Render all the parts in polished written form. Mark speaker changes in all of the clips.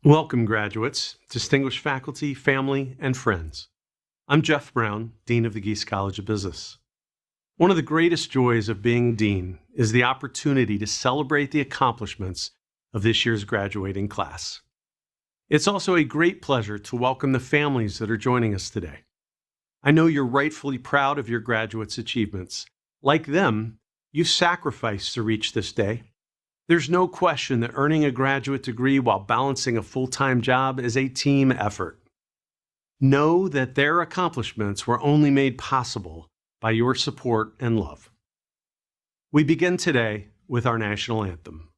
Speaker 1: Welcome, graduates, distinguished faculty, family, and friends. I'm Jeff Brown, Dean of the Gies College of Business. One of the greatest joys of being Dean is the opportunity to celebrate the accomplishments of this year's graduating class. It's also a great pleasure to welcome the families that are joining us today. I know you're rightfully proud of your graduates' achievements. Like them, you've sacrificed to reach this day. There's no question that earning a graduate degree while balancing a full-time job is a team effort. Know that their accomplishments were only made possible by your support and love. We begin today with our national anthem.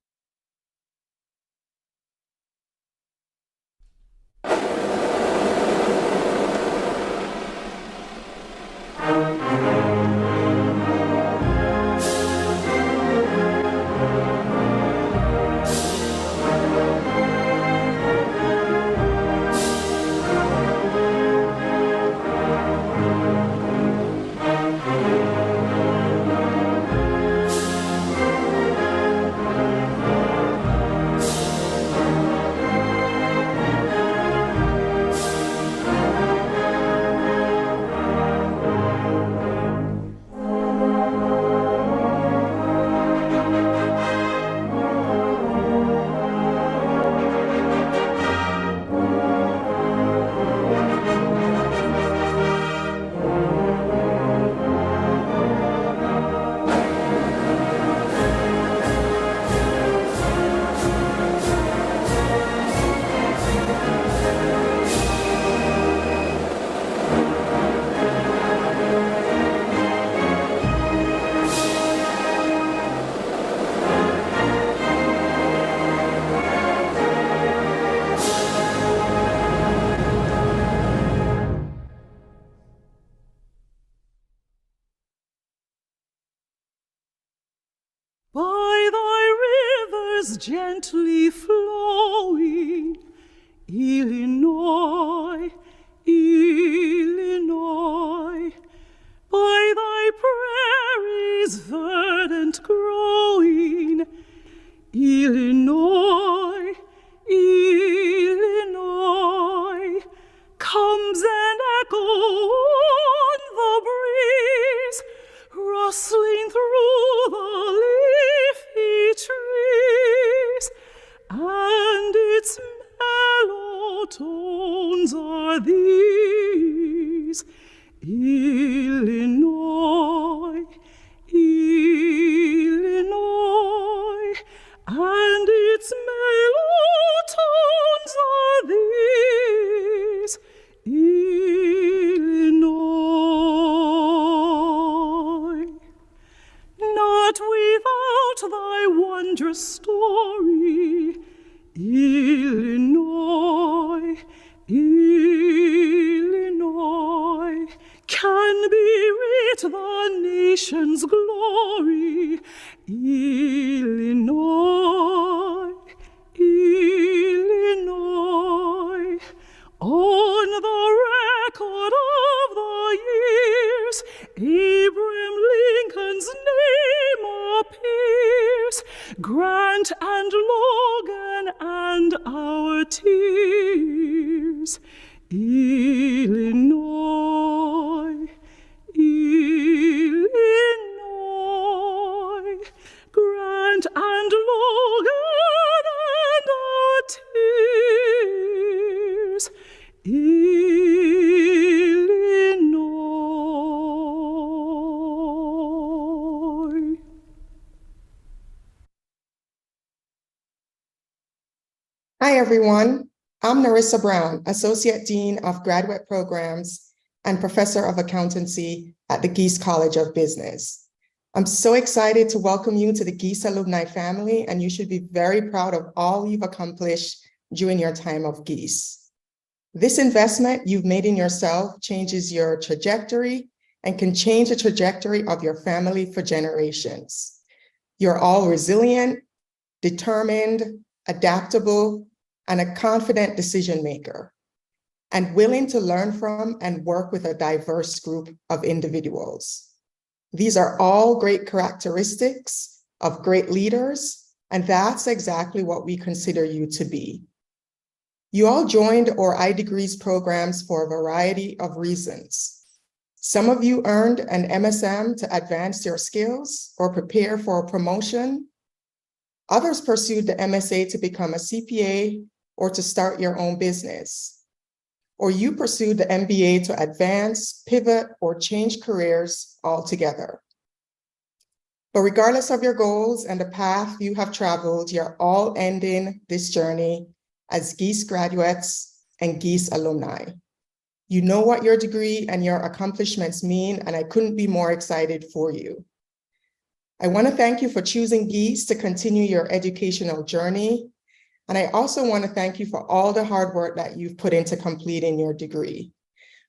Speaker 2: By thy rivers gently flowing, Illinois, Illinois, by thy prairies verdant growing, Illinois, Illinois, comes an echo on the breeze, rustling through the leafy trees, and its mellow tones are these: Illinois, Illinois, and its mellow tones are these: Illinois. Not without thy wondrous story, Illinois, Illinois, can be writ the nation's glory. Illinois, Illinois, on the record of the years, Abraham Lincoln's name appears, Grant and Logan and our tears. Illinois, Illinois, Grant and Logan and our tears. Illinois.
Speaker 3: Hi, everyone. I'm Narissa Brown, Associate Dean of Graduate Programs and Professor of Accountancy at the Gies College of Business. I'm so excited to welcome you to the Gies alumni family, and you should be very proud of all you've accomplished during your time of Gies. This investment you've made in yourself changes your trajectory and can change the trajectory of your family for generations. You're all resilient, determined, adaptable, and a confident decision maker, and willing to learn from and work with a diverse group of individuals. These are all great characteristics of great leaders, and that's exactly what we consider you to be. You all joined our iDegrees programs for a variety of reasons. Some of you earned an MSM to advance your skills or prepare for a promotion. Others pursued the MSA to become a CPA or to start your own business. Or you pursued the MBA to advance, pivot, or change careers altogether. But regardless of your goals and the path you have traveled, you're all ending this journey as Gies graduates and Gies alumni. You know what your degree and your accomplishments mean, and I couldn't be more excited for you. I want to thank you for choosing Gies to continue your educational journey. And I also want to thank you for all the hard work that you've put into completing your degree.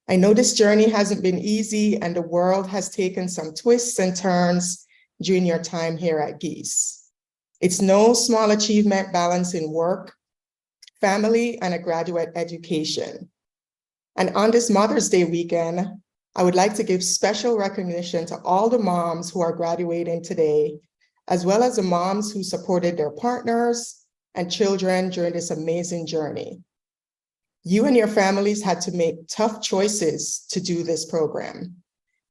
Speaker 3: I know this journey hasn't been easy, and the world has taken some twists and turns during your time here at Gies. It's no small achievement balancing work, family, and a graduate education. And on this Mother's Day weekend, I would like to give special recognition to all the moms who are graduating today, as well as the moms who supported their partners and children during this amazing journey. You and your families had to make tough choices to do this program.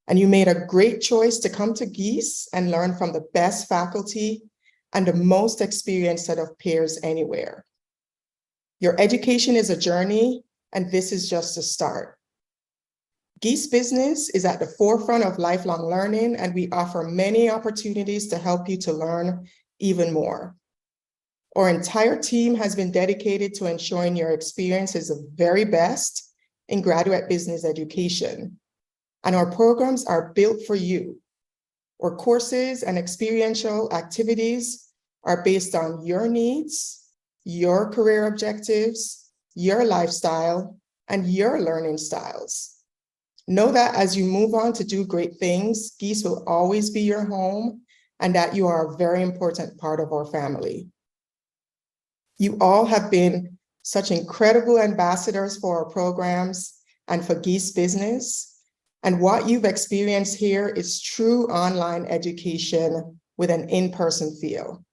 Speaker 3: And you made a great choice to come to Gies and learn from the best faculty and the most experienced set of peers anywhere. Your education is a journey, and this is just a start. Gies Business is at the forefront of lifelong learning, and we offer many opportunities to help you to learn even more. Our entire team has been dedicated to ensuring your experience is the very best in graduate business education. And our programs are built for you. Our courses and experiential activities are based on your needs, your career objectives, your lifestyle, and your learning styles. Know that as you move on to do great things, Gies will always be your home, and that you are a very important part of our family. You all have been such incredible ambassadors for our programs and for Gies Business. And what you've experienced here is true online education with an in-person feel.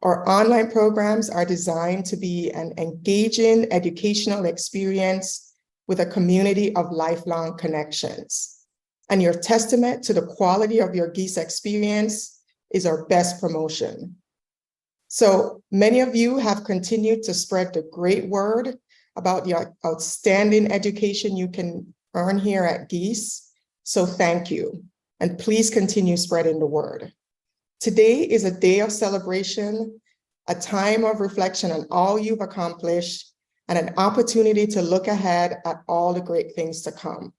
Speaker 3: Our online programs are designed to be an engaging educational experience with a community of lifelong connections. And your testament to the quality of your Gies experience is our best promotion. So many of you have continued to spread the great word about the outstanding education you can earn here at Gies. So thank you, and please continue spreading the word. Today is a day of celebration, a time of reflection on all you've accomplished, and an opportunity to look ahead at all the great things to come.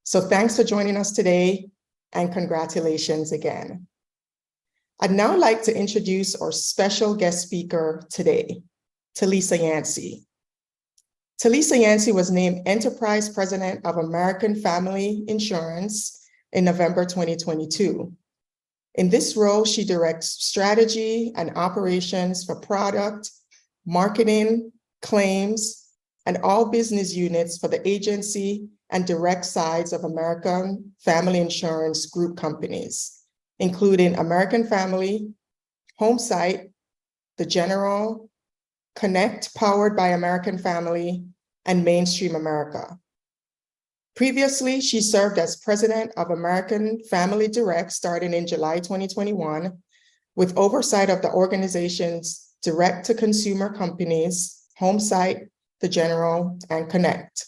Speaker 3: So thanks for joining us today, and congratulations again. I'd now like to introduce our special guest speaker today, Talisa Yancey. Talisa Yancey was named Enterprise President of American Family Insurance in November 2022. In this role, she directs strategy and operations for product, marketing, claims, and all business units for the agency and direct sides of American Family Insurance group companies, including American Family, Homesite, The General, Connect, powered by American Family, and Mainstream America. Previously, she served as president of American Family Direct starting in July 2021, with oversight of the organization's direct-to-consumer companies, Homesite, The General, and Connect.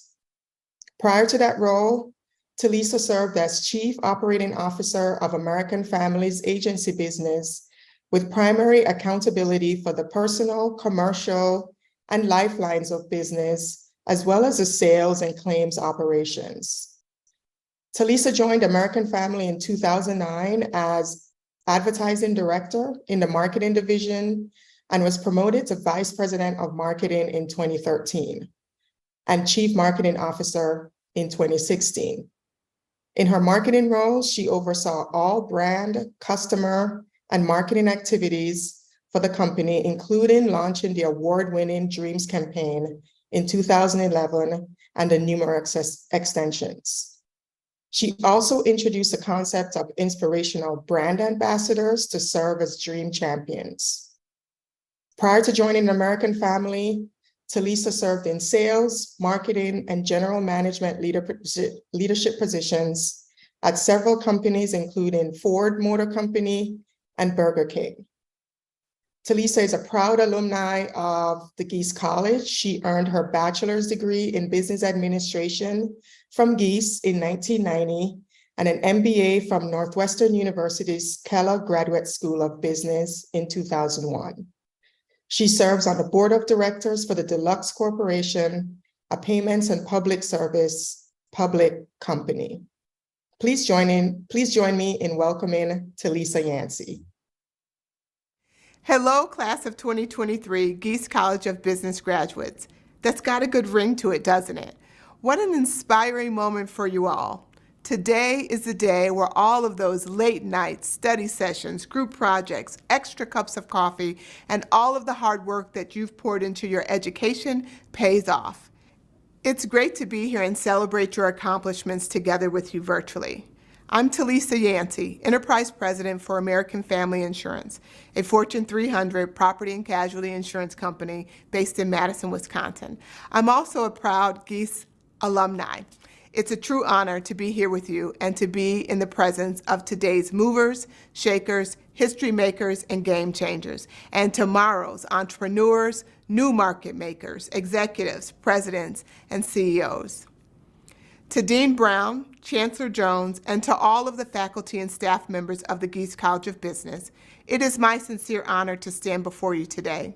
Speaker 3: Prior to that role, Talisa served as Chief Operating Officer of American Family's agency business, with primary accountability for the personal, commercial, and lifelines of business, as well as the sales and claims operations. Talisa joined American Family in 2009 as advertising director in the marketing division and was promoted to vice president of marketing in 2013 and chief marketing officer in 2016. In her marketing role, she oversaw all brand, customer, and marketing activities for the company, including launching the award-winning Dreams campaign in 2011 and the numerous extensions. She also introduced the concept of inspirational brand ambassadors to serve as dream champions. Prior to joining American Family, Talisa served in sales, marketing, and general management leadership positions at several companies, including Ford Motor Company and Burger King. Talisa is a proud alumni of the Gies College. She earned her bachelor's degree in business administration from Gies in 1990 and an MBA from Northwestern University's Kellogg Graduate School of Business in 2001. She serves on the board of directors for the Deluxe Corporation, a payments and public service public company. Please join me in welcoming Talisa Yancey.
Speaker 4: Hello, class of 2023 Gies College of Business graduates. That's got a good ring to it, doesn't it? What an inspiring moment for you all. Today is the day where all of those late nights, study sessions, group projects, extra cups of coffee, and all of the hard work that you've poured into your education pays off. It's great to be here and celebrate your accomplishments together with you virtually. I'm Talisa Yancey, Enterprise President for American Family Insurance, a Fortune 300 property and casualty insurance company based in Madison, Wisconsin. I'm also a proud Gies alumni. It's a true honor to be here with you and to be in the presence of today's movers, shakers, history makers, and game changers, and tomorrow's entrepreneurs, new market makers, executives, presidents, and CEOs. To Dean Brown, Chancellor Jones, and to all of the faculty and staff members of the Gies College of Business, it is my sincere honor to stand before you today.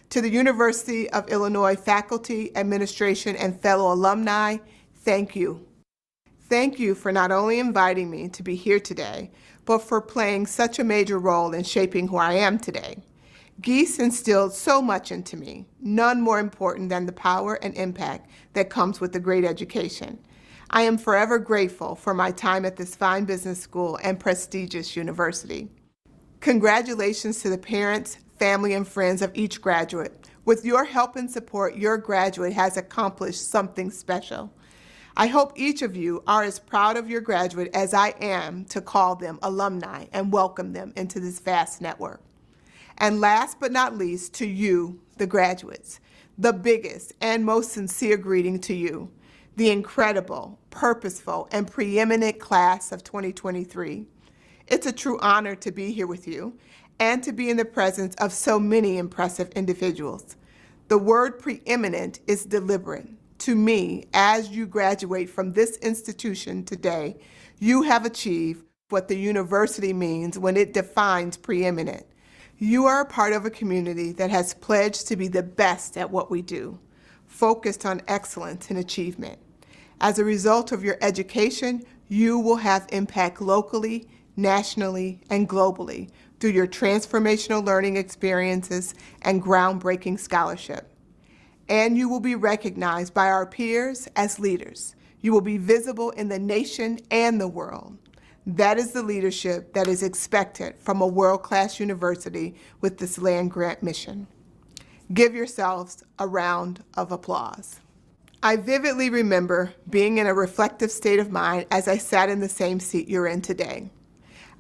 Speaker 4: To the University of Illinois faculty, administration, and fellow alumni, thank you. Thank you for not only inviting me to be here today, but for playing such a major role in shaping who I am today. Gies instilled so much into me, none more important than the power and impact that comes with a great education. I am forever grateful for my time at this fine business school and prestigious university. Congratulations to the parents, family, and friends of each graduate. With your help and support, your graduate has accomplished something special. I hope each of you are as proud of your graduate as I am to call them alumni and welcome them into this vast network. And last but not least, to you, the graduates, the biggest and most sincere greeting to you, the incredible, purposeful, and preeminent class of 2023. It's a true honor to be here with you and to be in the presence of so many impressive individuals. The word preeminent is deliberate. To me, as you graduate from this institution today, you have achieved what the university means when it defines preeminent. You are a part of a community that has pledged to be the best at what we do, focused on excellence and achievement. As a result of your education, you will have impact locally, nationally, and globally through your transformational learning experiences and groundbreaking scholarship. And you will be recognized by our peers as leaders. You will be visible in the nation and the world. That is the leadership that is expected from a world-class university with this land-grant mission. Give yourselves a round of applause. I vividly remember being in a reflective state of mind as I sat in the same seat you're in today.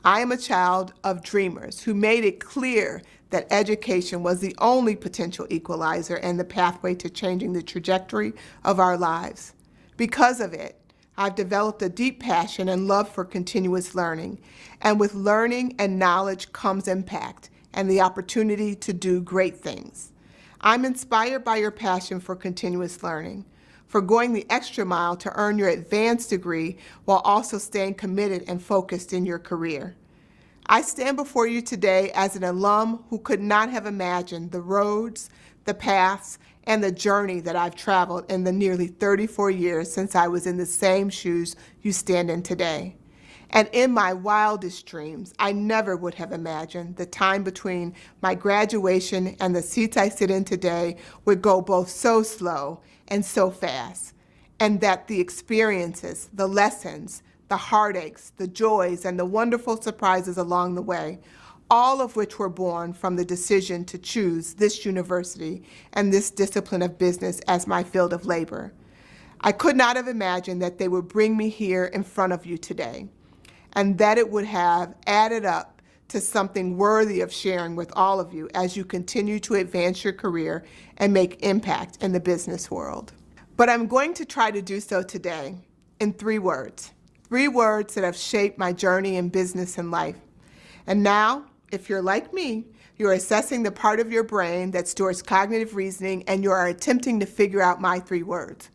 Speaker 4: I am a child of dreamers who made it clear that education was the only potential equalizer and the pathway to changing the trajectory of our lives. Because of it, I've developed a deep passion and love for continuous learning, and with learning and knowledge comes impact and the opportunity to do great things. I'm inspired by your passion for continuous learning, for going the extra mile to earn your advanced degree while also staying committed and focused in your career. I stand before you today as an alum who could not have imagined the roads, the paths, and the journey that I've traveled in the nearly 34 years since I was in the same shoes you stand in today. And in my wildest dreams, I never would have imagined the time between my graduation and the seats I sit in today would go both so slow and so fast, and that the experiences, the lessons, the heartaches, the joys, and the wonderful surprises along the way, all of which were born from the decision to choose this university and this discipline of business as my field of labor. I could not have imagined that they would bring me here in front of you today, and that it would have added up to something worthy of sharing with all of you as you continue to advance your career and make impact in the business world. But I'm going to try to do so today in 3 words. 3 words that have shaped my journey in business and life. And now, if you're like me, you're assessing the part of your brain that stores cognitive reasoning and you are attempting to figure out my 3 words.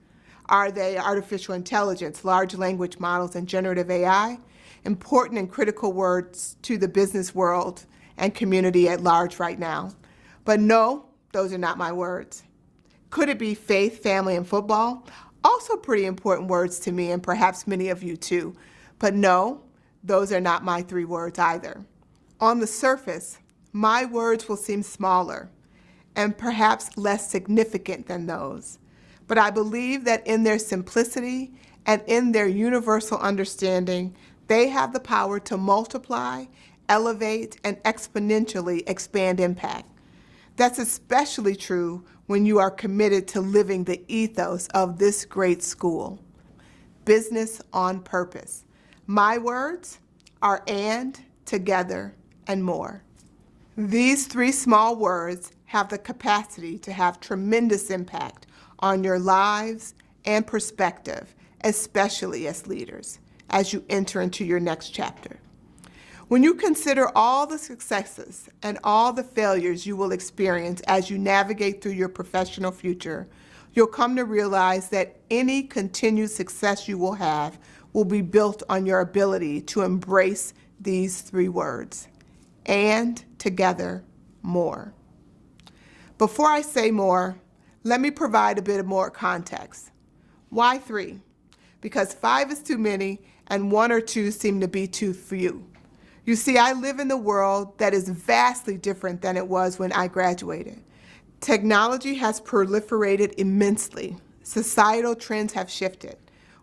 Speaker 4: Are they artificial intelligence, large language models, and generative AI? Important and critical words to the business world and community at large right now. But no, those are not my words. Could it be faith, family, and football? Also pretty important words to me and perhaps many of you too. But no, those are not my 3 words either. On the surface, my words will seem smaller and perhaps less significant than those. But I believe that in their simplicity and in their universal understanding, they have the power to multiply, elevate, and exponentially expand impact. That's especially true when you are committed to living the ethos of this great school. Business on purpose. My words are and, together, and more. These 3 small words have the capacity to have tremendous impact on your lives and perspective, especially as leaders, as you enter into your next chapter. When you consider all the successes and all the failures you will experience as you navigate through your professional future, you'll come to realize that any continued success you will have will be built on your ability to embrace these 3 words, and together, more. Before I say more, let me provide a bit more context. Why 3? Because 5 is too many and 1 or 2 seem to be too few. You see, I live in a world that is vastly different than it was when I graduated. Technology has proliferated immensely. Societal trends have shifted.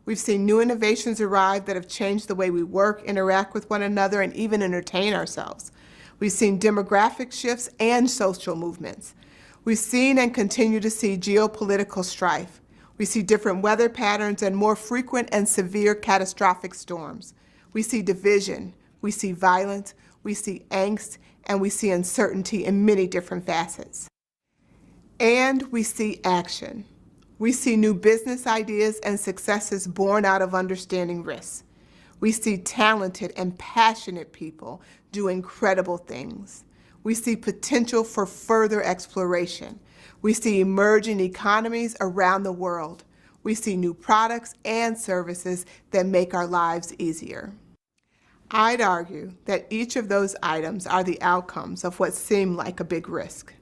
Speaker 4: We've seen new innovations arrive that have changed the way we work, interact with one another, and even entertain ourselves. We've seen demographic shifts and social movements. We've seen and continue to see geopolitical strife. We see different weather patterns and more frequent and severe catastrophic storms. We see division, we see violence, we see angst, and we see uncertainty in many different facets. And we see action. We see new business ideas and successes born out of understanding risks. We see talented and passionate people do incredible things. We see potential for further exploration. We see emerging economies around the world. We see new products and services that make our lives easier. I'd argue that each of those items are the outcomes of what seem like a big risk.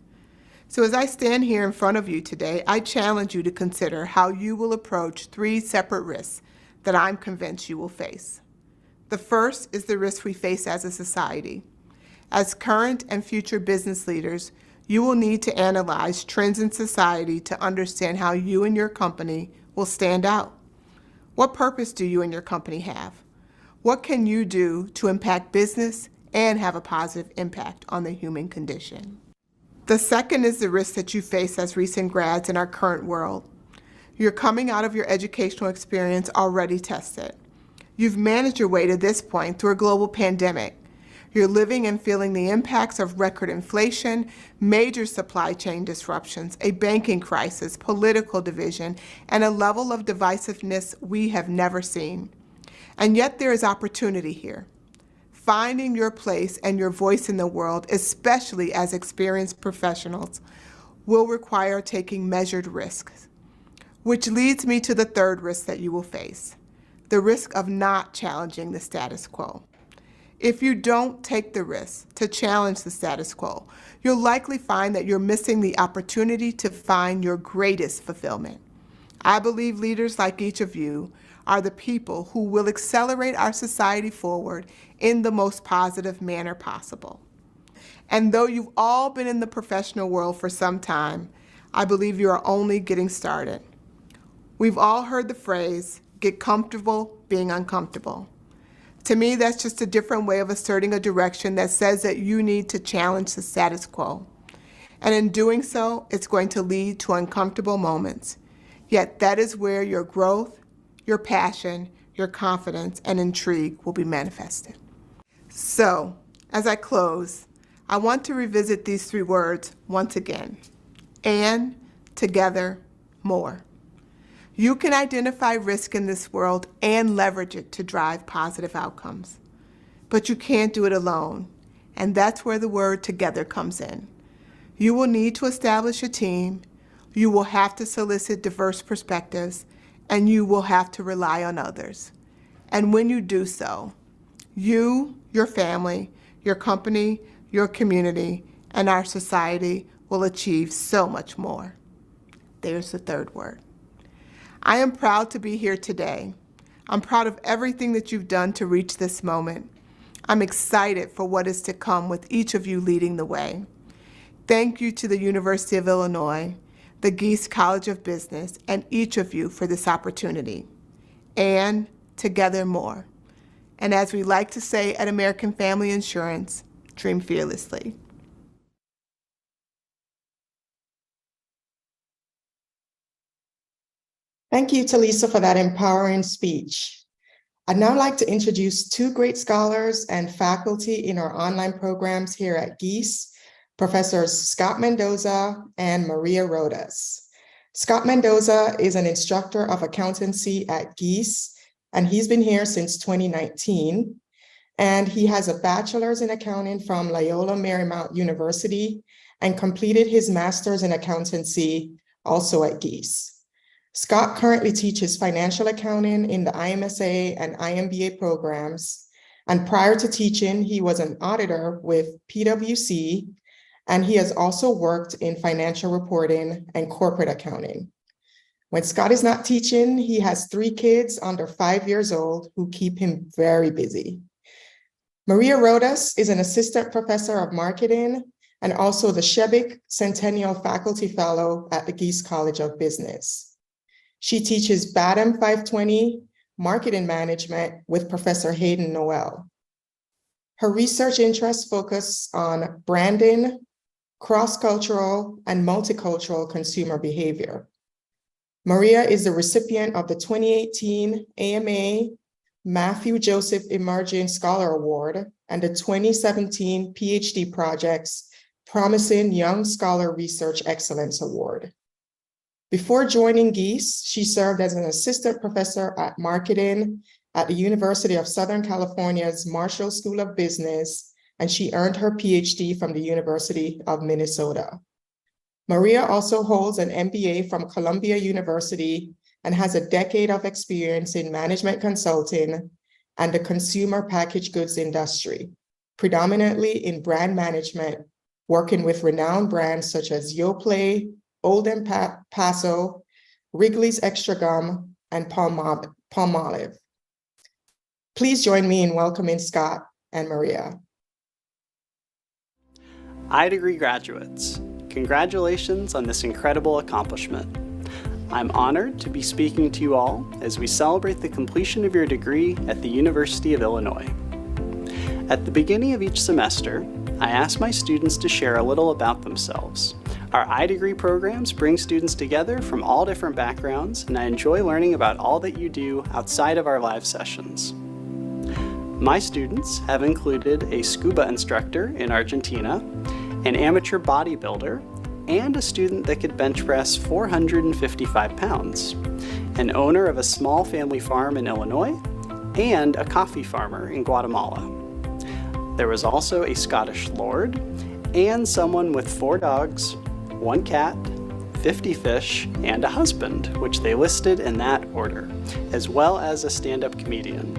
Speaker 4: So as I stand here in front of you today, I challenge you to consider how you will approach 3 separate risks that I'm convinced you will face. The first is the risk we face as a society. As current and future business leaders, you will need to analyze trends in society to understand how you and your company will stand out. What purpose do you and your company have? What can you do to impact business and have a positive impact on the human condition? The second is the risk that you face as recent grads in our current world. You're coming out of your educational experience already tested. You've managed your way to this point through a global pandemic. You're living and feeling the impacts of record inflation, major supply chain disruptions, a banking crisis, political division, and a level of divisiveness we have never seen. And yet there is opportunity here. Finding your place and your voice in the world, especially as experienced professionals, will require taking measured risks. Which leads me to the third risk that you will face, the risk of not challenging the status quo. If you don't take the risk to challenge the status quo, you'll likely find that you're missing the opportunity to find your greatest fulfillment. I believe leaders like each of you are the people who will accelerate our society forward in the most positive manner possible. And though you've all been in the professional world for some time, I believe you are only getting started. We've all heard the phrase, get comfortable being uncomfortable. To me, that's just a different way of asserting a direction that says that you need to challenge the status quo. And in doing so, it's going to lead to uncomfortable moments. Yet that is where your growth, your passion, your confidence, and intrigue will be manifested. So, As I close, I want to revisit these three words once again. And, together, more. You can identify risk in this world and leverage it to drive positive outcomes. But you can't do it alone, and that's where the word together comes in. You will need to establish a team, you will have to solicit diverse perspectives, and you will have to rely on others. And when you do so, you, your family, your company, your community, and our society will achieve so much more. There's the third word. I am proud to be here today. I'm proud of everything that you've done to reach this moment. I'm excited for what is to come with each of you leading the way. Thank you to the University of Illinois, the Gies College of Business, and each of you for this opportunity. And together more. And as we like to say at American Family Insurance, dream fearlessly.
Speaker 3: Thank you, Talisa, for that empowering speech. I'd now like to introduce two great scholars and faculty in our online programs here at Gies, Professors Scott Mendoza and Maria Rodas. Scott Mendoza is an instructor of accountancy at Gies, and he's been here since 2019. And he has a bachelor's in accounting from Loyola Marymount University and completed his master's in accountancy also at Gies. Scott currently teaches financial accounting in the IMSA and IMBA programs. And prior to teaching, he was an auditor with PwC, and he has also worked in financial reporting and corporate accounting. When Scott is not teaching, he has 3 kids under 5 years old who keep him very busy. Maria Rodas is an assistant professor of marketing and also the Shebik Centennial Faculty Fellow at the Gies College of Business. She teaches BADM 520 marketing management with Professor Hayden Noel. Her research interests focus on branding, cross-cultural, and multicultural consumer behavior. Maria is the recipient of the 2018 AMA Matthew Joseph Emerging Scholar Award and the 2017 PhD Project's Promising Young Scholar Research Excellence Award. Before joining Gies, she served as an assistant professor at marketing at the University of Southern California's Marshall School of Business, and she earned her PhD from the University of Minnesota. Maria also holds an MBA from Columbia University and has a decade of experience in management consulting and the consumer packaged goods industry, predominantly in brand management, working with renowned brands such as Yoplait, Old El Paso, Wrigley's Extra Gum, and Palmolive. Please join me in welcoming Scott and Maria.
Speaker 5: iDegree graduates, congratulations on this incredible accomplishment. I'm honored to be speaking to you all as we celebrate the completion of your degree at the University of Illinois. At the beginning of each semester, I ask my students to share a little about themselves. Our iDegree programs bring students together from all different backgrounds, and I enjoy learning about all that you do outside of our live sessions. My students have included a scuba instructor in Argentina, an amateur bodybuilder, and a student that could bench press 455 pounds, an owner of a small family farm in Illinois, and a coffee farmer in Guatemala. There was also a Scottish lord and someone with 4 dogs, 1 cat, 50 fish, and a husband, which they listed in that order, as well as a stand-up comedian.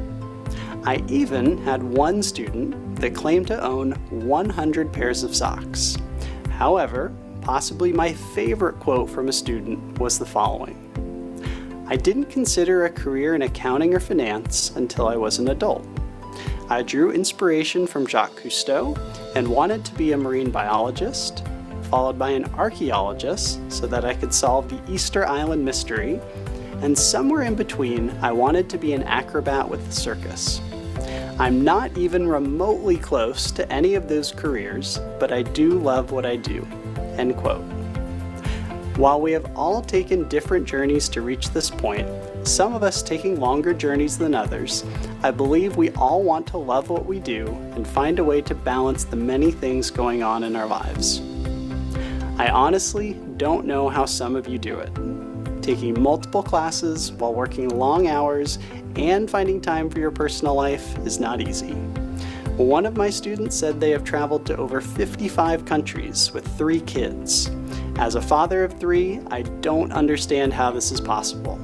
Speaker 5: I even had one student that claimed to own 100 pairs of socks. However, possibly my favorite quote from a student was the following: "I didn't consider a career in accounting or finance until I was an adult. I drew inspiration from Jacques Cousteau and wanted to be a marine biologist, followed by an archaeologist so that I could solve the Easter Island mystery, and somewhere in between, I wanted to be an acrobat with the circus. I'm not even remotely close to any of those careers, but I do love what I do." End quote. While we have all taken different journeys to reach this point, some of us taking longer journeys than others, I believe we all want to love what we do and find a way to balance the many things going on in our lives. I honestly don't know how some of you do it. Taking multiple classes while working long hours and finding time for your personal life is not easy. One of my students said they have traveled to over 55 countries with 3 kids. As a father of 3, I don't understand how this is possible.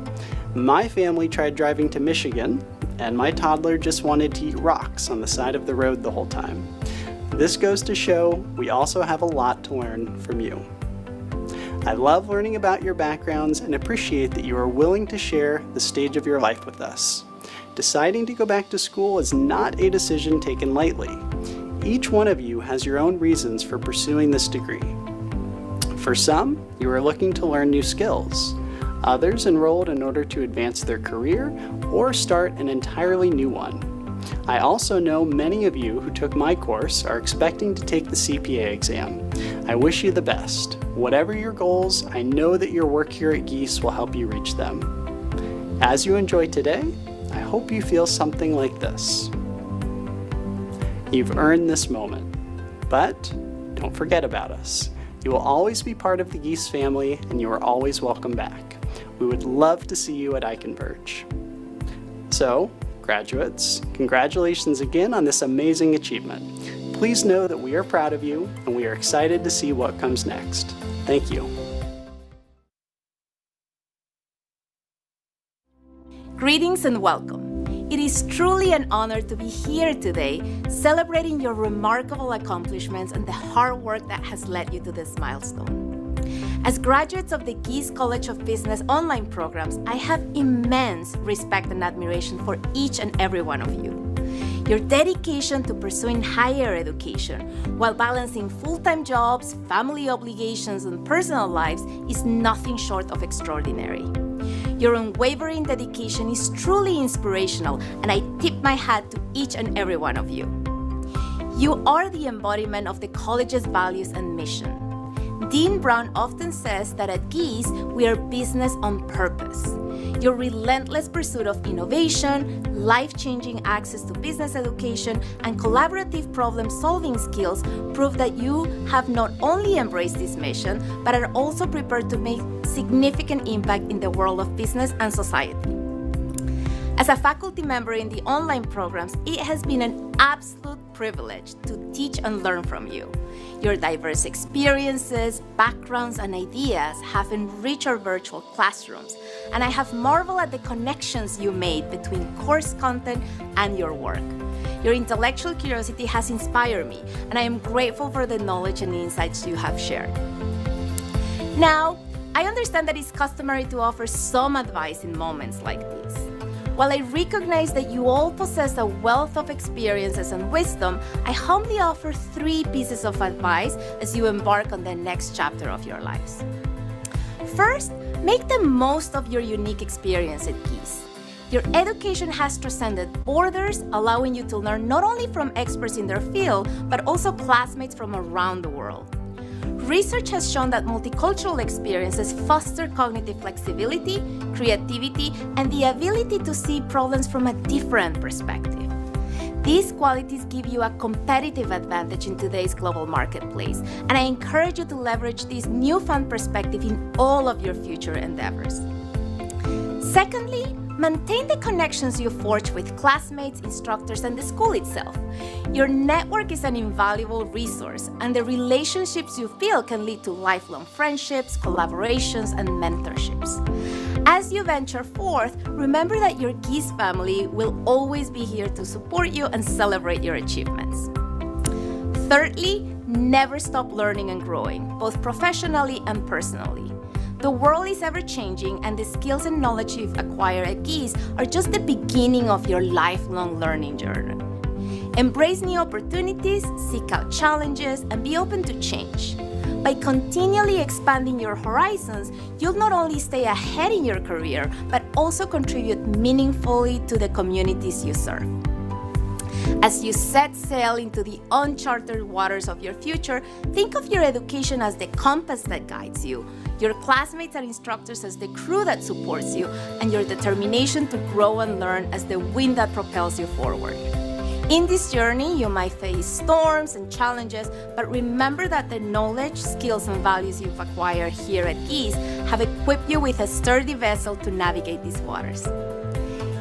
Speaker 5: My family tried driving to Michigan, and my toddler just wanted to eat rocks on the side of the road the whole time. This goes to show we also have a lot to learn from you. I love learning about your backgrounds and appreciate that you are willing to share the stage of your life with us. Deciding to go back to school is not a decision taken lightly. Each one of you has your own reasons for pursuing this degree. For some, you are looking to learn new skills. Others enrolled in order to advance their career or start an entirely new one. I also know many of you who took my course are expecting to take the CPA exam. I wish you the best. Whatever your goals, I know that your work here at Gies will help you reach them. As you enjoy today, I hope you feel something like this. You've earned this moment, but don't forget about us. You will always be part of the Gies family, and you are always welcome back. We would love to see you at iConverge. So, graduates, congratulations again on this amazing achievement. Please know that we are proud of you, and we are excited to see what comes next. Thank you.
Speaker 6: Greetings and welcome. It is truly an honor to be here today, celebrating your remarkable accomplishments and the hard work that has led you to this milestone. As graduates of the Gies College of Business online programs, I have immense respect and admiration for each and every one of you. Your dedication to pursuing higher education while balancing full-time jobs, family obligations, and personal lives is nothing short of extraordinary. Your unwavering dedication is truly inspirational, and I tip my hat to each and every one of you. You are the embodiment of the college's values and mission. Dean Brown often says that at Gies, we are business on purpose. Your relentless pursuit of innovation, life-changing access to business education, and collaborative problem-solving skills prove that you have not only embraced this mission, but are also prepared to make significant impact in the world of business and society. As a faculty member in the online programs, it has been an absolute privilege to teach and learn from you. Your diverse experiences, backgrounds, and ideas have enriched our virtual classrooms, and I have marveled at the connections you made between course content and your work. Your intellectual curiosity has inspired me, and I am grateful for the knowledge and insights you have shared. Now, I understand that it's customary to offer some advice in moments like these. While I recognize that you all possess a wealth of experiences and wisdom, I humbly offer 3 pieces of advice as you embark on the next chapter of your lives. First, make the most of your unique experience at Gies. Your education has transcended borders, allowing you to learn not only from experts in their field, but also classmates from around the world. Research has shown that multicultural experiences foster cognitive flexibility, creativity, and the ability to see problems from a different perspective. These qualities give you a competitive advantage in today's global marketplace, and I encourage you to leverage this newfound perspective in all of your future endeavors. Secondly, maintain the connections you forge with classmates, instructors, and the school itself. Your network is an invaluable resource, and the relationships you build can lead to lifelong friendships, collaborations, and mentorships. As you venture forth, remember that your Gies family will always be here to support you and celebrate your achievements. Thirdly, never stop learning and growing, both professionally and personally. The world is ever-changing, and the skills and knowledge you've acquired at Gies are just the beginning of your lifelong learning journey. Embrace new opportunities, seek out challenges, and be open to change. By continually expanding your horizons, you'll not only stay ahead in your career, but also contribute meaningfully to the communities you serve. As you set sail into the uncharted waters of your future, think of your education as the compass that guides you, your classmates and instructors as the crew that supports you, and your determination to grow and learn as the wind that propels you forward. In this journey, you might face storms and challenges, but remember that the knowledge, skills, and values you've acquired here at Gies have equipped you with a sturdy vessel to navigate these waters.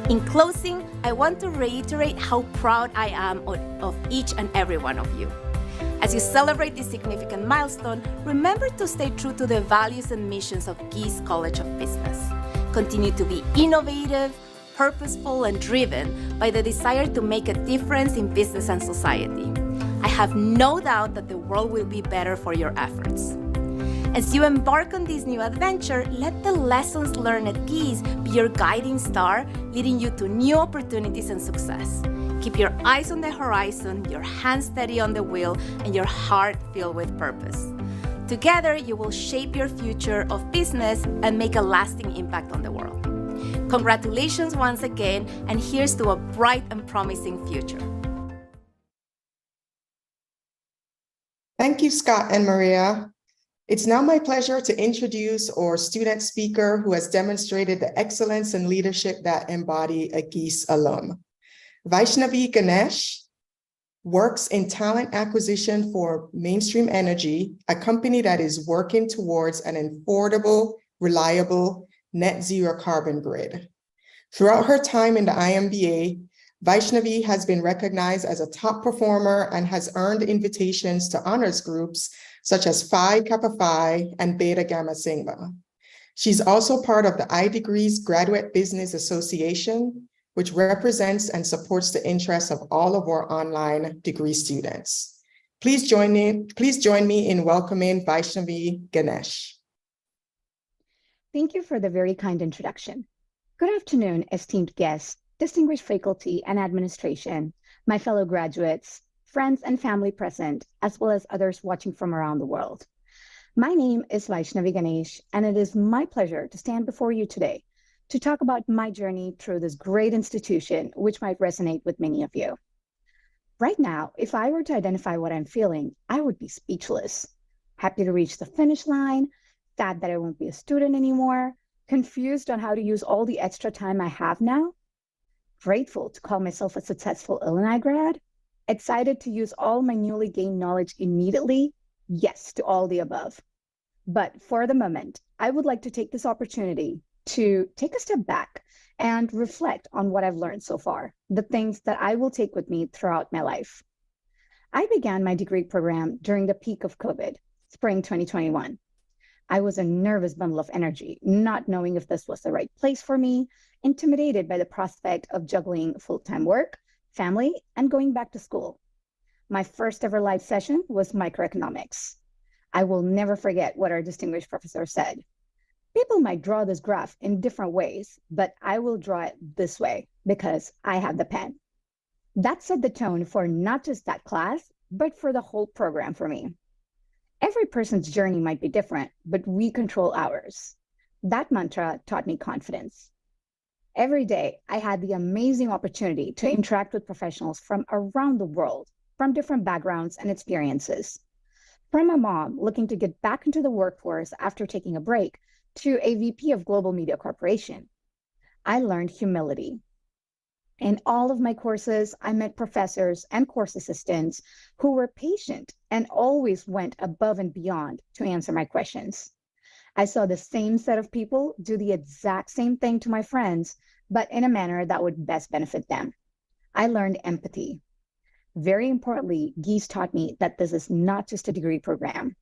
Speaker 6: In closing, I want to reiterate how proud I am of each and every one of you. As you celebrate this significant milestone, remember to stay true to the values and missions of Gies College of Business. Continue to be innovative, purposeful, and driven by the desire to make a difference in business and society. I have no doubt that the world will be better for your efforts. As you embark on this new adventure, let the lessons learned at Gies be your guiding star, leading you to new opportunities and success. Keep your eyes on the horizon, your hands steady on the wheel, and your heart filled with purpose. Together, you will shape your future of business and make a lasting impact on the world. Congratulations once again, and here's to a bright and promising future.
Speaker 3: Thank you, Scott and Maria. It's now my pleasure to introduce our student speaker who has demonstrated the excellence and leadership that embody a Gies alum. Vaishnavi Ganesh works in talent acquisition for Mainstream Energy, a company that is working towards an affordable, reliable, net zero carbon grid. Throughout her time in the IMBA, Vaishnavi has been recognized as a top performer and has earned invitations to honors groups such as Phi Kappa Phi and Beta Gamma Sigma. She's also part of the iDegrees Graduate Business Association, which represents and supports the interests of all of our online degree students. Please join me in welcoming Vaishnavi Ganesh.
Speaker 7: Thank you for the very kind introduction. Good afternoon, esteemed guests, distinguished faculty and administration, my fellow graduates, friends and family present, as well as others watching from around the world. My name is Vaishnavi Ganesh, and it is my pleasure to stand before you today to talk about my journey through this great institution, which might resonate with many of you. Right now, if I were to identify what I'm feeling, I would be speechless. Happy to reach the finish line, sad that I won't be a student anymore, confused on how to use all the extra time I have now, grateful to call myself a successful Illinois grad, excited to use all my newly gained knowledge immediately, yes to all the above. But for the moment, I would like to take this opportunity to take a step back and reflect on what I've learned so far, the things that I will take with me throughout my life. I began my degree program during the peak of COVID, spring 2021. I was a nervous bundle of energy, not knowing if this was the right place for me, intimidated by the prospect of juggling full-time work, family, and going back to school. My first ever live session was microeconomics. I will never forget what our distinguished professor said. People might draw this graph in different ways, but I will draw it this way because I have the pen. That set the tone for not just that class, but for the whole program for me. Every person's journey might be different, but we control ours. That mantra taught me confidence. Every day, I had the amazing opportunity to interact with professionals from around the world, from different backgrounds and experiences. From a mom looking to get back into the workforce after taking a break, to a VP of Global Media Corporation. I learned humility. In all of my courses, I met professors and course assistants who were patient and always went above and beyond to answer my questions. I saw the same set of people do the exact same thing to my friends, but in a manner that would best benefit them. I learned empathy. Very importantly, Gies taught me that this is not just a degree program.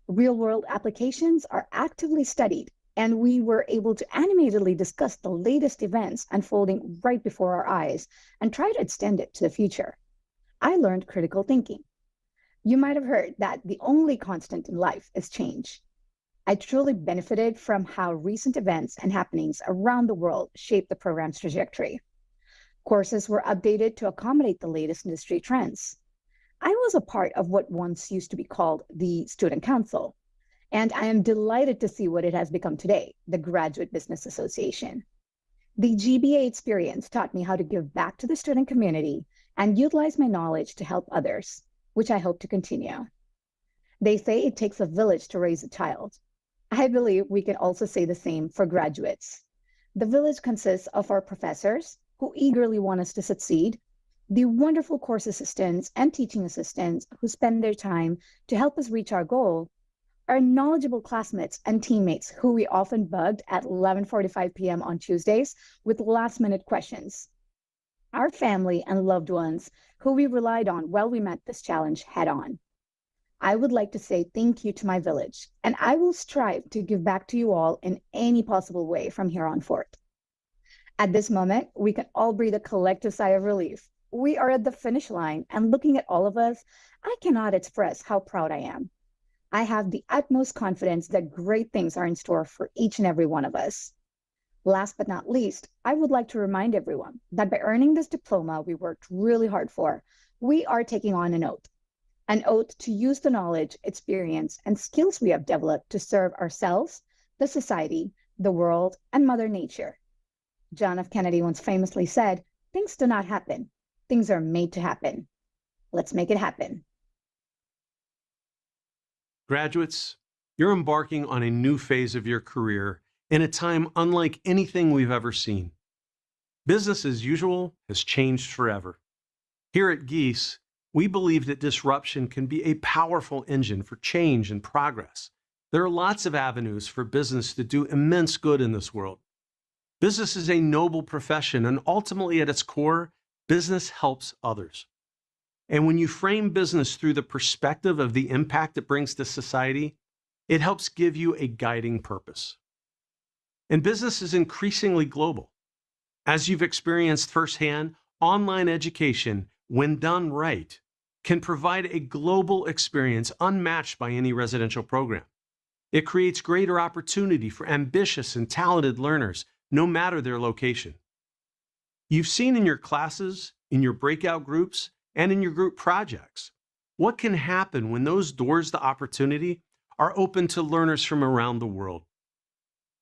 Speaker 7: Real-world applications are actively studied, and we were able to animatedly discuss the latest events unfolding right before our eyes and try to extend it to the future. I learned critical thinking. You might have heard that the only constant in life is change. I truly benefited from how recent events and happenings around the world shaped the program's trajectory. Courses were updated to accommodate the latest industry trends. I was a part of what once used to be called the Student Council, and I am delighted to see what it has become today, the Graduate Business Association. The GBA experience taught me how to give back to the student community and utilize my knowledge to help others, which I hope to continue. They say it takes a village to raise a child. I believe we can also say the same for graduates. The village consists of our professors who eagerly want us to succeed, the wonderful course assistants and teaching assistants who spend their time to help us reach our goal, our knowledgeable classmates and teammates who we often bugged at 11:45 p.m. on Tuesdays with last-minute questions, our family and loved ones who we relied on while we met this challenge head-on. I would like to say thank you to my village, and I will strive to give back to you all in any possible way from here on forth. At this moment, we can all breathe a collective sigh of relief. We are at the finish line, and looking at all of us, I cannot express how proud I am. I have the utmost confidence that great things are in store for each and every one of us. Last but not least, I would like to remind everyone that by earning this diploma we worked really hard for, we are taking on an oath to use the knowledge, experience, and skills we have developed to serve ourselves, the society, the world, and Mother Nature. John F. Kennedy once famously said, "Things do not happen. Things are made to happen. Let's make it happen."
Speaker 1: Graduates, you're embarking on a new phase of your career in a time unlike anything we've ever seen. Business as usual has changed forever. Here at Gies, we believe that disruption can be a powerful engine for change and progress. There are lots of avenues for business to do immense good in this world. Business is a noble profession, and ultimately at its core, business helps others. And when you frame business through the perspective of the impact it brings to society, it helps give you a guiding purpose. And business is increasingly global. As you've experienced firsthand, online education, when done right, can provide a global experience unmatched by any residential program. It creates greater opportunity for ambitious and talented learners, no matter their location. You've seen in your classes, in your breakout groups, and in your group projects what can happen when those doors to opportunity are open to learners from around the world.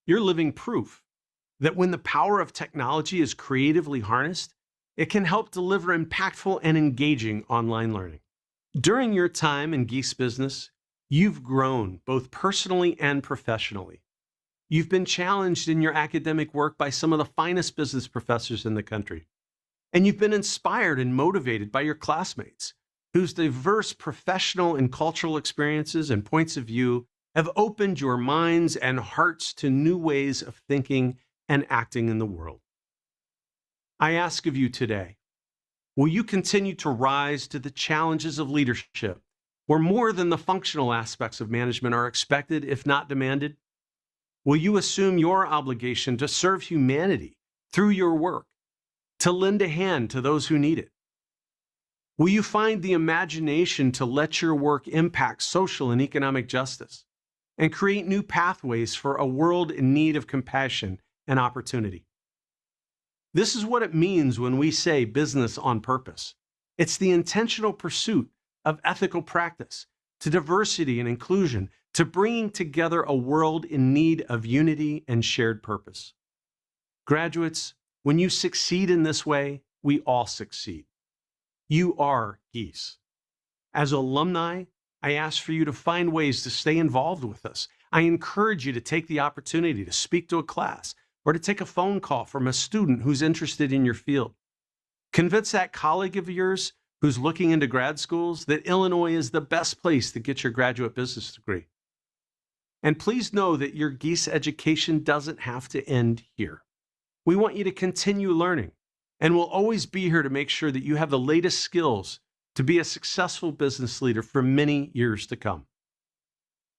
Speaker 1: You're living proof that when the power of technology is creatively harnessed, it can help deliver impactful and engaging online learning. During your time in Gies Business, you've grown both personally and professionally. You've been challenged in your academic work by some of the finest business professors in the country. And you've been inspired and motivated by your classmates, whose diverse professional and cultural experiences and points of view have opened your minds and hearts to new ways of thinking and acting in the world. I ask of you today, will you continue to rise to the challenges of leadership, where more than the functional aspects of management are expected, if not demanded? Will you assume your obligation to serve humanity through your work, to lend a hand to those who need it? Will you find the imagination to let your work impact social and economic justice and create new pathways for a world in need of compassion and opportunity? This is what it means when we say business on purpose. It's the intentional pursuit of ethical practice, to diversity and inclusion, to bringing together a world in need of unity and shared purpose. Graduates, when you succeed in this way, we all succeed. You are Gies. As alumni, I ask for you to find ways to stay involved with us. I encourage you to take the opportunity to speak to a class or to take a phone call from a student who's interested in your field. Convince that colleague of yours who's looking into grad schools that Illinois is the best place to get your graduate business degree. And please know that your Gies education doesn't have to end here. We want you to continue learning, and we'll always be here to make sure that you have the latest skills to be a successful business leader for many years to come.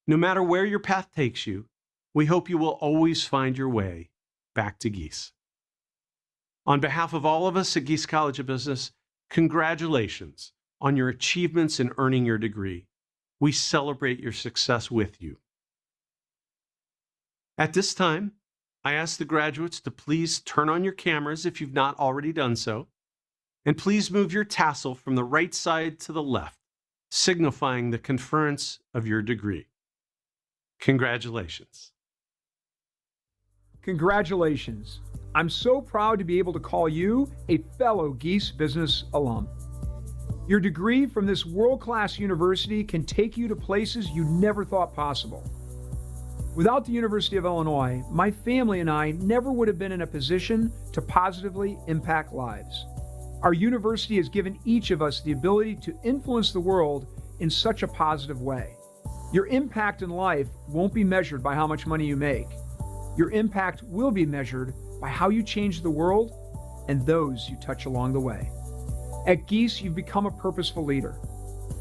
Speaker 1: No matter where your path takes you, we hope you will always find your way back to Gies. On behalf of all of us at Gies College of Business, congratulations on your achievements in earning your degree. We celebrate your success with you. At this time, I ask the graduates to please turn on your cameras if you've not already done so, and please move your tassel from the right side to the left, signifying the conference of your degree. Congratulations.
Speaker 8: Congratulations. I'm so proud to be able to call you a fellow Gies Business alum. Your degree from this world-class university can take you to places you never thought possible. Without the University of Illinois, my family and I never would have been in a position to positively impact lives. Our university has given each of us the ability to influence the world in such a positive way. Your impact in life won't be measured by how much money you make. Your impact will be measured by how you change the world and those you touch along the way. At Gies, you've become a purposeful leader,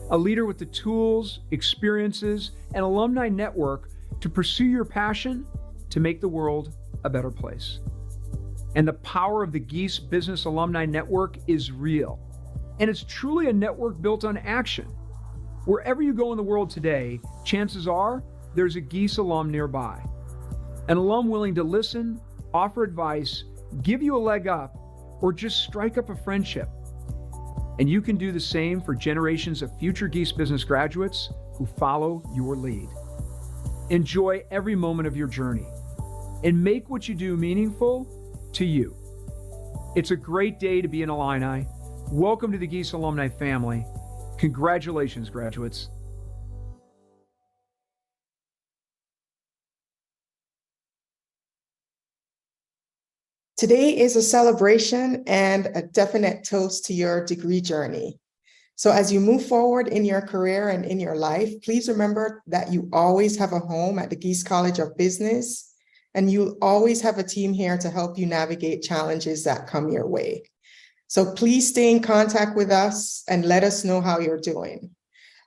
Speaker 8: a leader with the tools, experiences, and alumni network to pursue your passion to make the world a better place. And the power of the Gies Business Alumni Network is real. And it's truly a network built on action. Wherever you go in the world today, chances are there's a Gies alum nearby. An alum willing to listen, offer advice, give you a leg up, or just strike up a friendship. And you can do the same for generations of future Gies business graduates who follow your lead. Enjoy every moment of your journey and make what you do meaningful to you. It's a great day to be an Illini. Welcome to the Gies alumni family. Congratulations, graduates.
Speaker 3: Today is a celebration and a definite toast to your degree journey. So as you move forward in your career and in your life, please remember that you always have a home at the Gies College of Business, and you always have a team here to help you navigate challenges that come your way. So please stay in contact with us and let us know how you're doing.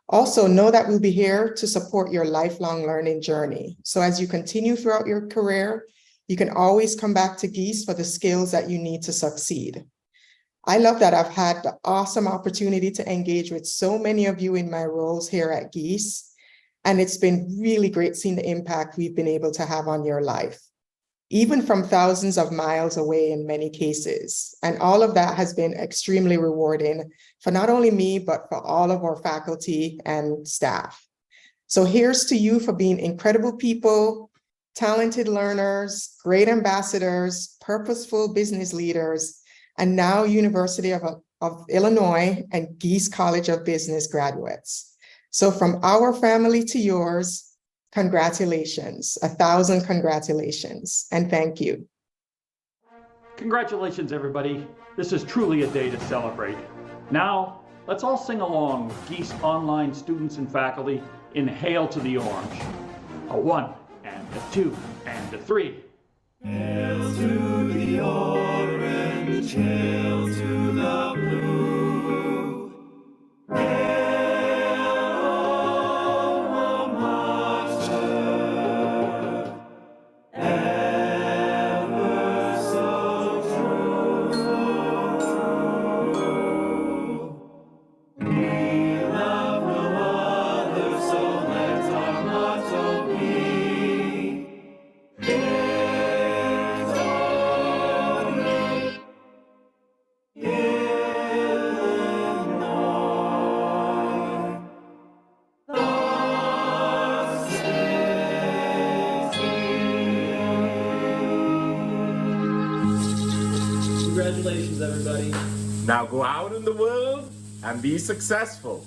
Speaker 3: Also, know that we'll be here to support your lifelong learning journey. So as you continue throughout your career, you can always come back to Gies for the skills that you need to succeed. I love that I've had the awesome opportunity to engage with so many of you in my roles here at Gies, and it's been really great seeing the impact we've been able to have on your life, even from thousands of miles away in many cases. And all of that has been extremely rewarding for not only me, but for all of our faculty and staff. So here's to you for being incredible people, talented learners, great ambassadors, purposeful business leaders, and now University of Illinois and Gies College of Business graduates. So from our family to yours, congratulations, 1,000 congratulations, and thank you.
Speaker 9: Congratulations, everybody. This is truly a day to celebrate. Now, let's all sing along with Gies Online students and faculty in Hail to the Orange. A 1 and a 2 and a 3.
Speaker 2: Hail to the orange, hail to the blue. Hail, alma mater, ever so true. We love no other, so let our motto be.
Speaker 10: Congratulations, everybody.
Speaker 11: Now go out in the world and be successful.